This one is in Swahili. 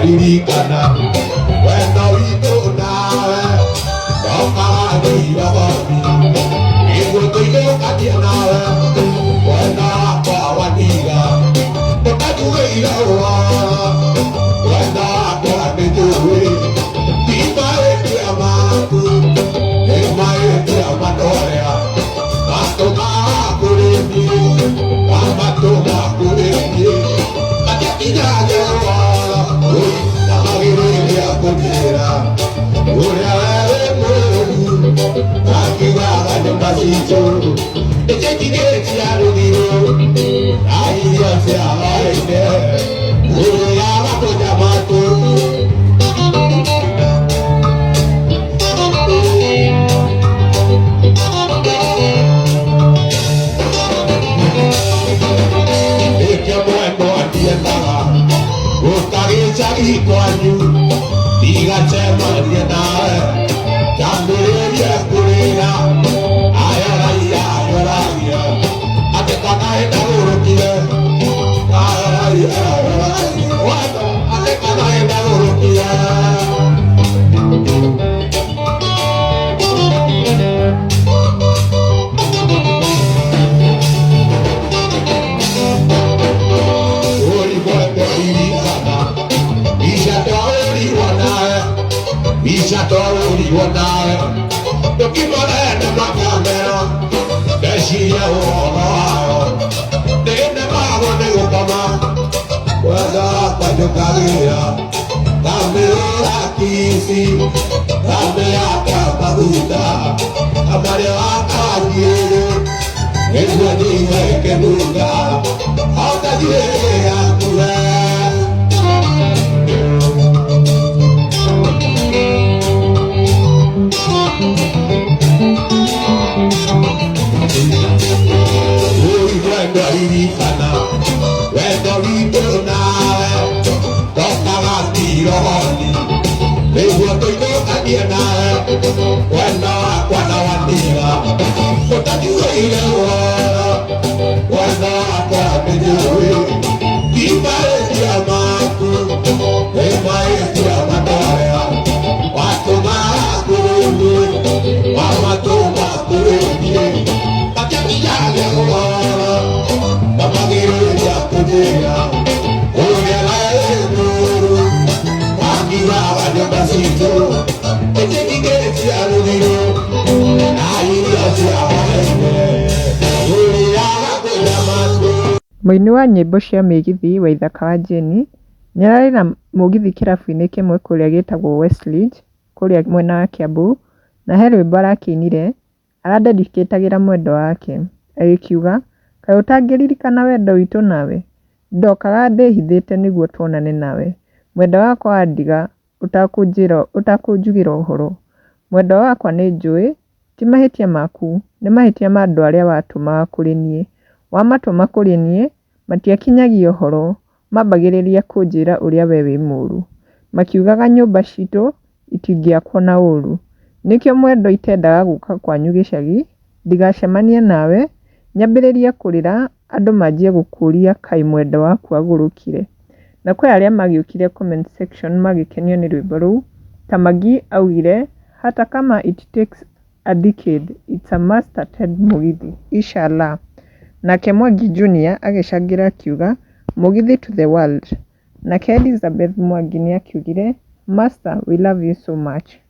ririkana wendo witũ nawe ndũkagira gothi nĩguo tũigũkania nawe wendo wakwa waniga ndũkatugĩire ũhoro wendo wakwa nĩ njũĩ ti mahĩtia maku nĩ mahĩtia matorĩa matũmaga kũrĩ niĩ na matũma kũrĩ niĩ matiakinyagia ũhoro na magĩrĩria kũnjĩra ũrĩa we wĩ mũũru akiugaga nyũmba citũ nĩciĩkirĩtia rũgiro na irio cia hwaĩ-inĩ ũrĩa makũnja matũ nĩkĩo mwendwa ndiendaga gũkagĩcagi kwanyu ndigacemanie nawe kĩambĩrĩrie kũrĩra ayoragia ayoragia atĩ kana ndagũrũkire ayoragia ayoragia wendo atĩ kana ndagũrũkire Ishatourirwo nawe ndũkĩmarene makamera ndeciria ũhoro wao nĩnemagwo nĩ gũkoma wendo wakwa njũkagĩra ngamĩhũra kici ngamĩhaka maguta amarĩa wakanjĩrĩ nĩguo ndigwĩke nunga ongathirĩria kure ririkana wendo witũ nawe ndũkagakira gothi nĩguo tũigũkanie nawe wendo wakwa na waniga ũtatigĩire ũhoro wendo wakwa nĩ njũĩ ti mahĩtia maku nĩ mahĩtia matorĩa watũmaga kũrĩ niĩ wamatũma kũrĩ niĩ matiakinyagia ũhoro magĩrĩria kũnjĩra ũrĩa we wĩ mũũru akiugaga nyũmba citũ nĩciĩkirĩtia rũgiro na irio cia hwaĩ-inĩ ũrĩa makũnja matũ. Mũini wa nyĩmbo cia mĩgithi Waithaka wa Jane nĩararĩ na mũgithi kĩrabu-inĩ kĩmwe kũrĩa gĩtagwo Westridge kũrĩa mwena wa Kiambu, na he rwĩmbo arakĩinire aradedicatagĩra mwendwa wake agĩkiuga, kaĩ ũtangĩririkana wendo witũ nawe ndokaga ndĩhithĩte nĩguo tuonane nawe mwendwa wakwa wandiga ũtakũnjugĩra ũhoro mwendwa wakwa nĩ njũĩ ti mahĩtia maku nĩ mahĩtia ma andũ arĩa watũmaga kũrĩ niĩ wamatũma kũrĩ niĩ matiakinyagia ũhoro mambagĩrĩria kũnjĩra ũrĩa we wĩ mũũru makiugaga nyũmba citũ itingĩakwo na ũũru nĩkĩo mwendwa itendaga gũka kwanyu gĩcagi ndigacemanie nawe nyambĩrĩrie kũrĩra andũ manjie gũkũria kaĩ mwendwa waku agũrũkire. Na kwĩ arĩa magĩũkire comment section magĩkenio nĩ rwĩmbo rũu ta Magi augire hata kama it takes a decade it's a must-attend mũgithi inshallah. Nake Mwangi Junior agĩcangĩra akiuga mũgithi to the world. Nake Elizabeth Mwangi nĩ akiugire master we love you so much.